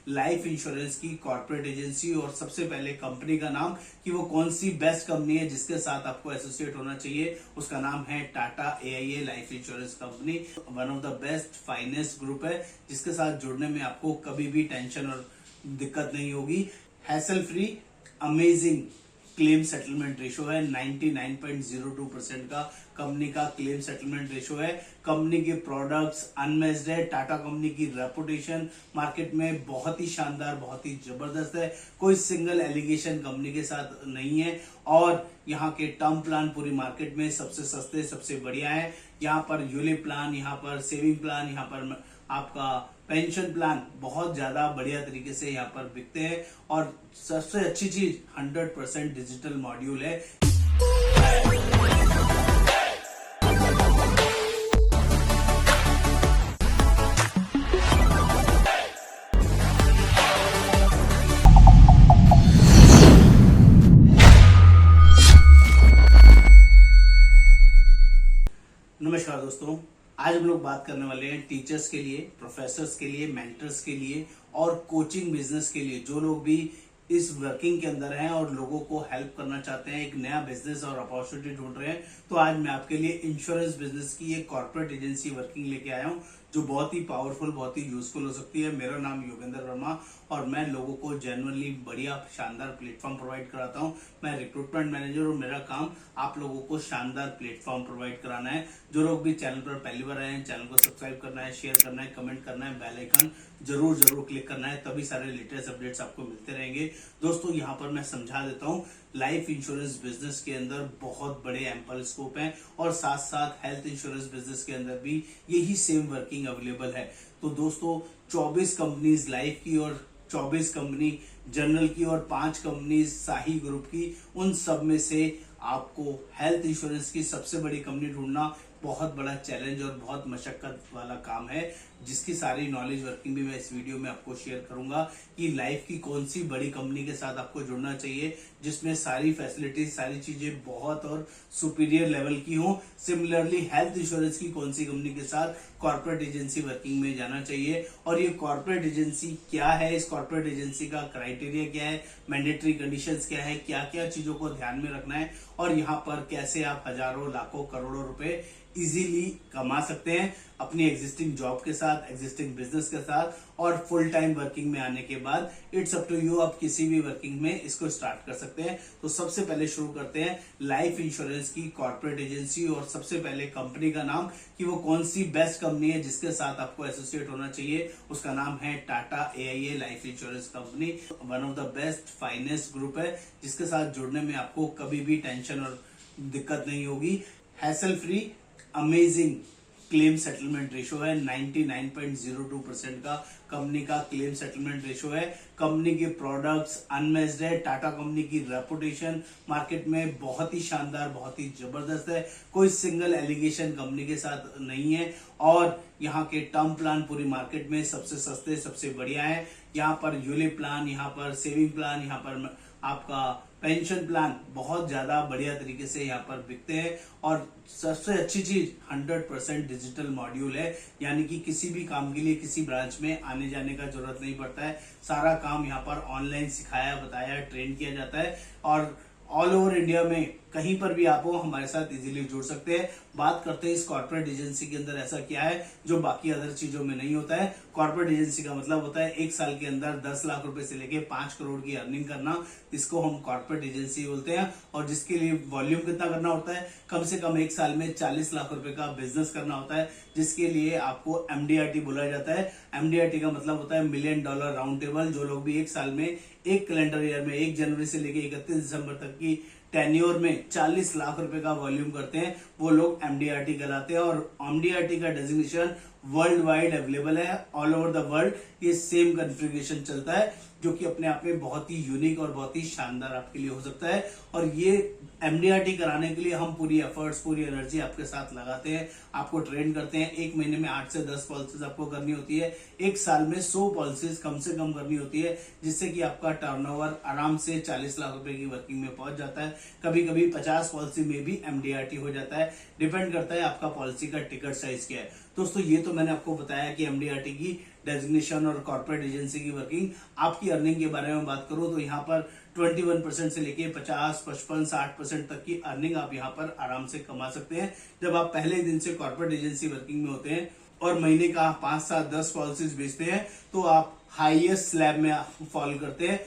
Life insurance की corporate agency और सबसे पहले कंपनी का नाम कि वो कौन सी बेस्ट कंपनी है जिसके साथ आपको एसोसिएट होना चाहिए। उसका नाम है Tata AIA life insurance company. One of the best finance group है जिसके साथ जुड़ने में आपको कभी भी टेंशन और दिक्कत नहीं होगी। Hassle free amazing claim settlement ratio है। 99.02% का कंपनी का क्लेम सेटलमेंट रेशो है। कंपनी के प्रोडक्ट्स अनमेच्ड है। टाटा कंपनी की रेपुटेशन मार्केट में बहुत ही शानदार, बहुत ही जबरदस्त है। कोई सिंगल एलिगेशन कंपनी के साथ नहीं है और यहाँ के टर्म प्लान पूरी मार्केट में सबसे सस्ते, सबसे बढ़िया है। यहाँ पर यूलिप प्लान, यहाँ पर सेविंग प्लान, यहाँ पर आपका पेंशन प्लान बहुत ज्यादा बढ़िया तरीके से यहाँ पर बिकते हैं और सबसे अच्छी चीज 100% डिजिटल मॉड्यूल है। नमस्कार दोस्तों, आज हम लोग बात करने वाले हैं टीचर्स के लिए, प्रोफेसर्स के लिए, मेंटर्स के लिए और कोचिंग बिजनेस के लिए। जो लोग भी इस वर्किंग के अंदर हैं और लोगों को हेल्प करना चाहते हैं, एक नया बिजनेस और अपॉर्चुनिटी ढूंढ रहे हैं, तो आज मैं आपके लिए इंश्योरेंस बिजनेस की एक कॉर्पोरेट एजेंसी वर्किंग लेके आया हूं जो बहुत ही पावरफुल, बहुत ही यूजफुल हो सकती है। मेरा नाम योगेंद्र वर्मा और मैं लोगों को जेन्युइनली बढ़िया शानदार प्लेटफॉर्म प्रोवाइड कराता हूं। मैं रिक्रूटमेंट मैनेजर और मेरा काम आप लोगों को शानदार प्लेटफॉर्म प्रोवाइड कराना है। जो लोग भी चैनल पर पहली बार आए हैं, चैनल को सब्सक्राइब करना है, शेयर करना है, कमेंट करना है, बेल आइकन जरूर जरूर क्लिक करना है, तभी सारे लेटेस्ट अपडेट्स आपको मिलते रहेंगे। दोस्तों, यहाँ पर मैं समझा देता हूँ, लाइफ इंश्योरेंस बिजनेस के अंदर बहुत बड़े एम्पल स्कोप हैं और साथ साथ हेल्थ इंश्योरेंस बिजनेस के अंदर भी यही सेम वर्किंग अवेलेबल है। तो दोस्तों, 24 कंपनीज लाइफ की और 24 कंपनी जनरल की और 5 कंपनी शाही ग्रुप की, उन सब में से आपको हेल्थ इंश्योरेंस की सबसे बड़ी कंपनी ढूंढना बहुत बड़ा चैलेंज और बहुत मशक्कत वाला काम है, जिसकी सारी नॉलेज वर्किंग भी मैं इस वीडियो में आपको शेयर करूंगा कि लाइफ की कौन सी बड़ी कंपनी के साथ आपको जुड़ना चाहिए जिसमें सारी फैसिलिटीज, सारी चीजें बहुत और सुपीरियर लेवल की हो। सिमिलरली हेल्थ इंश्योरेंस की कौन सी कंपनी के साथ कॉर्पोरेट एजेंसी वर्किंग में जाना चाहिए और ये कॉर्पोरेट एजेंसी क्या है, इस कॉर्पोरेट एजेंसी का क्राइटेरिया क्या है, मैंडेटरी कंडीशंस क्या है, क्या क्या चीजों को ध्यान में रखना है और यहाँ पर कैसे आप हजारों, लाखों, करोड़ों रुपए इजीली कमा सकते हैं अपनी एग्जिस्टिंग जॉब के साथ, एग्जिस्टिंग बिजनेस के साथ और फुल टाइम वर्किंग में आने के बाद इट्स अप टू यू, आप किसी भी वर्किंग में इसको स्टार्ट कर सकते हैं। तो सबसे पहले शुरू करते हैं लाइफ इंश्योरेंस की कॉर्पोरेट एजेंसी और सबसे पहले कंपनी का नाम कि वो कौन सी बेस्ट कंपनी है जिसके साथ आपको एसोसिएट होना चाहिए। उसका नाम है Tata AIA life insurance company. One of the best finance group है जिसके साथ जुड़ने में आपको कभी भी टेंशन और दिक्कत नहीं होगी। Hassle free amazing claim settlement ratio है। 99.02% का कंपनी का क्लेम सेटलमेंट रेशो है। कंपनी के प्रोडक्ट्स अनमेच्ड है। टाटा कंपनी की रेपुटेशन मार्केट में बहुत ही शानदार, बहुत ही जबरदस्त है। कोई सिंगल एलिगेशन कंपनी के साथ नहीं है और यहाँ के टर्म प्लान पूरी मार्केट में सबसे सस्ते, सबसे बढ़िया है। यहाँ पर यूलिप प्लान, यहाँ पर सेविंग प्लान, यहाँ पर आपका पेंशन प्लान बहुत ज्यादा बढ़िया तरीके से यहाँ पर बिकते हैं और सबसे अच्छी चीज 100% डिजिटल मॉड्यूल है, यानी कि किसी भी काम के लिए किसी ब्रांच में आने जाने का जरूरत नहीं पड़ता है। सारा काम यहाँ पर ऑनलाइन सिखाया, बताया, ट्रेन किया जाता है और ऑल ओवर इंडिया में कहीं पर भी आप हो हमारे साथ इजीली जुड़ सकते हैं। बात करते हैं इस कॉर्पोरेट एजेंसी के अंदर ऐसा क्या है जो बाकी अदर चीजों में नहीं होता है। कॉर्पोरेट एजेंसी का मतलब होता है एक साल के अंदर 10 लाख रुपए से लेके 5 करोड़ की अर्निंग करना, इसको हम कॉर्पोरेट एजेंसी बोलते हैं। और जिसके लिए वॉल्यूम कितना करना होता है, कम से कम एक साल में 40 लाख रुपए का बिजनेस करना होता है, जिसके लिए आपको MDRT बोला जाता है। MDRT का मतलब होता है $1 मिलियन राउंड टेबल। जो लोग भी एक साल में, एक कैलेंडर ईयर में 1 जनवरी से लेके 31 दिसंबर तक की टेन्योर में 40 लाख रुपए का वॉल्यूम करते हैं, वो लोग MDRT कहलाते हैं। और MDRT का डेजिग्नेशन वर्ल्ड वाइड अवेलेबल है, ऑल ओवर द वर्ल्ड ये सेम कॉन्फ़िगरेशन चलता है, जो कि अपने आप में बहुत ही यूनिक और बहुत ही शानदार आपके लिए हो सकता है। और ये MDRT कराने के लिए हम पूरी एफर्ट्स, पूरी एनर्जी आपके साथ लगाते हैं, आपको ट्रेन करते हैं। एक महीने में 8 से 10 पॉलिसीज आपको करनी होती है, एक साल में 100 पॉलिसीज कम से कम करनी होती है, जिससे कि आपका टर्नओवर आराम से 40 लाख रुपए की वर्किंग में पहुंच जाता है। कभी कभी 50 पॉलिसी में भी MDRT हो जाता है, डिपेंड करता है आपका पॉलिसी का टिकट साइज क्या है। दोस्तों ये तो मैंने आपको बताया कि एमडीआरटी की डेजिग्नेशन और कॉर्पोरेट एजेंसी की वर्किंग। आपकी अर्निंग के बारे में बात करूं तो यहाँ पर 21% से लेके 50, 55, 60% तक की अर्निंग आप यहाँ पर आराम से कमा सकते हैं जब आप पहले दिन से कॉर्पोरेट एजेंसी वर्किंग में होते हैं और महीने का 5, 7, 10 पॉलिसीज बेचते हैं तो आप हाईएस्ट स्लैब में फॉल करते हैं।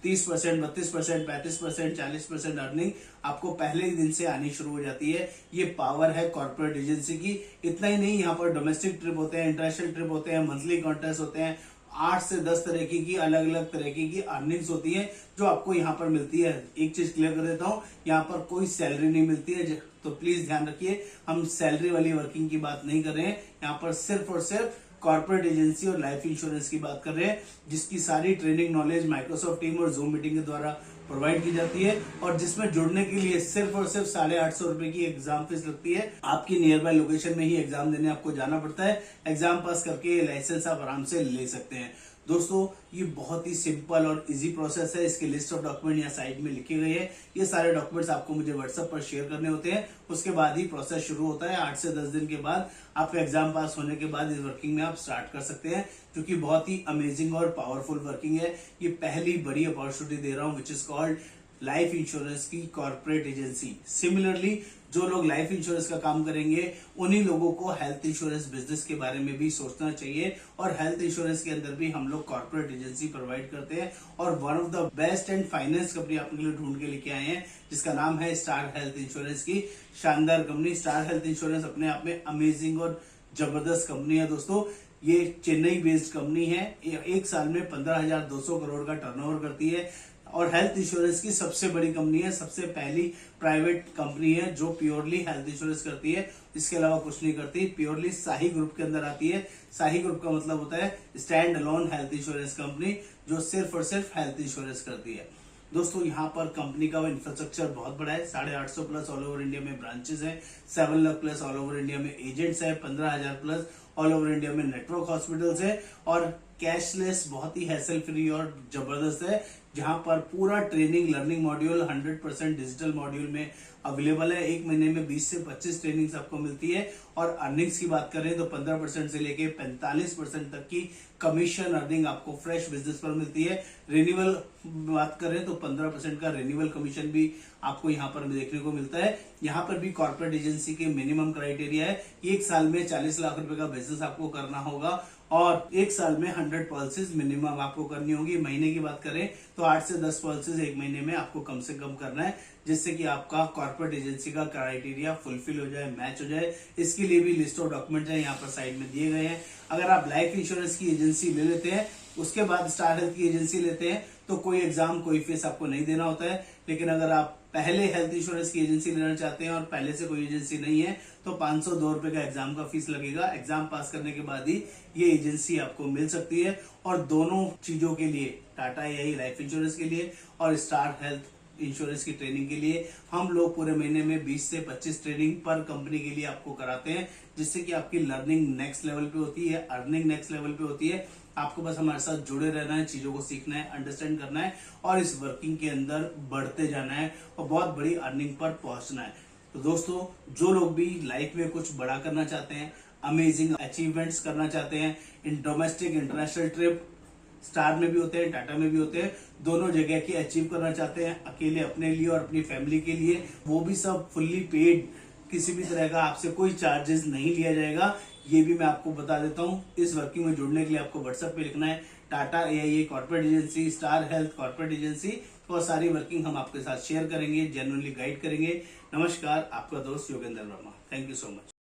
30%, 32%, 35%, 40% अर्निंग आपको पहले ही दिन से आनी शुरू हो जाती है। ये पावर है कॉर्पोरेट एजेंसी की। इतना ही नहीं, यहाँ पर डोमेस्टिक ट्रिप होते हैं, इंटरनेशनल ट्रिप होते हैं, मंथली कॉन्टेस्ट होते हैं, 8 से 10 तरह की अलग अलग तरीके की अर्निंग्स होती है जो आपको यहाँ पर मिलती है। एक चीज क्लियर कर देता हूँ, यहाँ पर कोई सैलरी नहीं मिलती है, तो प्लीज ध्यान रखिए, हम सैलरी वाली वर्किंग की बात नहीं कर रहे हैं। यहाँ पर सिर्फ और सिर्फ कॉर्पोरेट एजेंसी और लाइफ इंश्योरेंस की बात कर रहे हैं, जिसकी सारी ट्रेनिंग नॉलेज माइक्रोसॉफ्ट टीम और जूम मीटिंग के द्वारा प्रोवाइड की जाती है और जिसमें जुड़ने के लिए सिर्फ और सिर्फ 850 रुपए की एग्जाम फीस लगती है। आपकी नियर बाय लोकेशन में ही एग्जाम देने आपको जाना पड़ता है। एग्जाम पास करके ये लाइसेंस आप आराम से ले सकते हैं। दोस्तों ये बहुत ही सिंपल और इजी प्रोसेस है। इसकी लिस्ट ऑफ डॉक्यूमेंट यहाँ साइड में लिखी गई है। ये सारे डॉक्यूमेंट्स आपको मुझे व्हाट्सएप पर शेयर करने होते हैं, उसके बाद ही प्रोसेस शुरू होता है। 8 से 10 दिन के बाद आपका एग्जाम पास होने के बाद इस वर्किंग में आप स्टार्ट कर सकते हैं, जो कि बहुत ही अमेजिंग और पावरफुल वर्किंग है। ये पहली बड़ी अपॉर्चुनिटी दे रहा हूँ which is called life insurance की कॉर्पोरेट एजेंसी। सिमिलरली जो लोग लाइफ इंश्योरेंस का काम करेंगे उन्हीं लोगों को हेल्थ इंश्योरेंस बिजनेस के बारे में भी सोचना चाहिए और हेल्थ इंश्योरेंस के अंदर भी हम लोग कॉर्पोरेट एजेंसी प्रोवाइड करते हैं और one of the best and finance company आपके लिए ढूंढ के लेके आए हैं जिसका नाम है स्टार हेल्थ इंश्योरेंस की शानदार कंपनी। स्टार हेल्थ इंश्योरेंस अपने आप में अमेजिंग और जबरदस्त कंपनी है। दोस्तों ये चेन्नई बेस्ड कंपनी है, एक साल में 15,200 करोड़ का टर्नओवर करती है और हेल्थ इंश्योरेंस की सबसे बड़ी कंपनी है, सबसे पहली प्राइवेट कंपनी है जो प्योरली हेल्थ इंश्योरेंस करती है। इसके अलावा कुछ नहीं करती, प्योरली शाही ग्रुप के अंदर आती है। शाही ग्रुप का मतलब होता है stand alone health insurance company, जो सिर्फ और सिर्फ हेल्थ इंश्योरेंस करती है। दोस्तों यहाँ पर कंपनी का इंफ्रास्ट्रक्चर बहुत बड़ा है, 850 प्लस ऑल ओवर इंडिया में ब्रांचेस हैं, 7 lakh plus all over India में एजेंट्स है, 15,000 प्लस ऑल ओवर इंडिया में नेटवर्क हॉस्पिटल्स है और कैशलेस बहुत ही हैसल फ्री और जबरदस्त है, जहां पर पूरा training learning module 100% digital module में अवेलेबल है। एक महीने में 20 से 25 ट्रेनिंग्स आपको मिलती है और अर्निंग्स की बात करें तो 15% से लेके 45% तक की कमीशन अर्निंग आपको फ्रेश बिजनेस पर मिलती है। रिन्यूअल बात करें तो 15% का रिन्यूअल कमीशन भी आपको यहाँ पर देखने को मिलता है। यहाँ पर भी कॉर्पोरेट एजेंसी के मिनिमम क्राइटेरिया है, एक साल में 40 लाख रुपए का बिजनेस आपको करना होगा और एक साल में 100 पॉलिसीज मिनिमम आपको करनी होगी। महीने की बात करें तो 8 से 10 पॉलिसीज एक महीने में आपको कम से कम करना है, जिससे कि आपका कॉर्पोरेट एजेंसी का क्राइटेरिया फुलफिल हो जाए, मैच हो जाए। इसके लिए भी लिस्ट ऑफ डॉक्यूमेंट है यहाँ पर साइड में दिए गए हैं। अगर आप लाइफ इंश्योरेंस की एजेंसी ले लेते हैं उसके बाद स्टार हेल्थ की एजेंसी लेते हैं तो कोई एग्जाम कोई फीस आपको नहीं देना होता है। लेकिन अगर आप पहले हेल्थ इंश्योरेंस की एजेंसी लेना चाहते हैं और पहले से कोई एजेंसी नहीं है तो 502 रुपए का एग्जाम का फीस लगेगा। एग्जाम पास करने के बाद ही ये एजेंसी आपको मिल सकती है और दोनों चीजों के लिए टाटा एआई लाइफ इंश्योरेंस के लिए और स्टार हेल्थ इंश्योरेंस की ट्रेनिंग के लिए हम लोग पूरे महीने में 20 से 25 ट्रेनिंग पर कंपनी के लिए आपको कराते हैं, जिससे कि आपकी लर्निंग नेक्स्ट लेवल पे होती है, अर्निंग नेक्स्ट लेवल पे होती है। आपको बस हमारे साथ जुड़े रहना है, चीजों को सीखना है, अंडरस्टैंड करना है और इस वर्किंग के अंदर बढ़ते जाना है और बहुत बड़ी अर्निंग पर पहुंचना है। तो दोस्तों जो लोग भी लाइफ में कुछ बड़ा करना चाहते हैं, अमेजिंग अचीवमेंट्स करना चाहते हैं, in domestic international trip star में भी होते हैं, टाटा में भी होते हैं, दोनों जगह की अचीव करना चाहते हैं अकेले अपने लिए और अपनी फैमिली के लिए, वो भी सब फुल्ली पेड, किसी भी तरह का आपसे कोई चार्जेस नहीं लिया जाएगा। ये भी मैं आपको बता देता हूँ। इस वर्किंग में जुड़ने के लिए आपको व्हाट्सएप पे लिखना है Tata AI corporate agency, star health corporate agency, और सारी वर्किंग हम आपके साथ शेयर करेंगे, जेन्युइनली गाइड करेंगे। नमस्कार, आपका दोस्त Yogendra Verma. Thank you so much.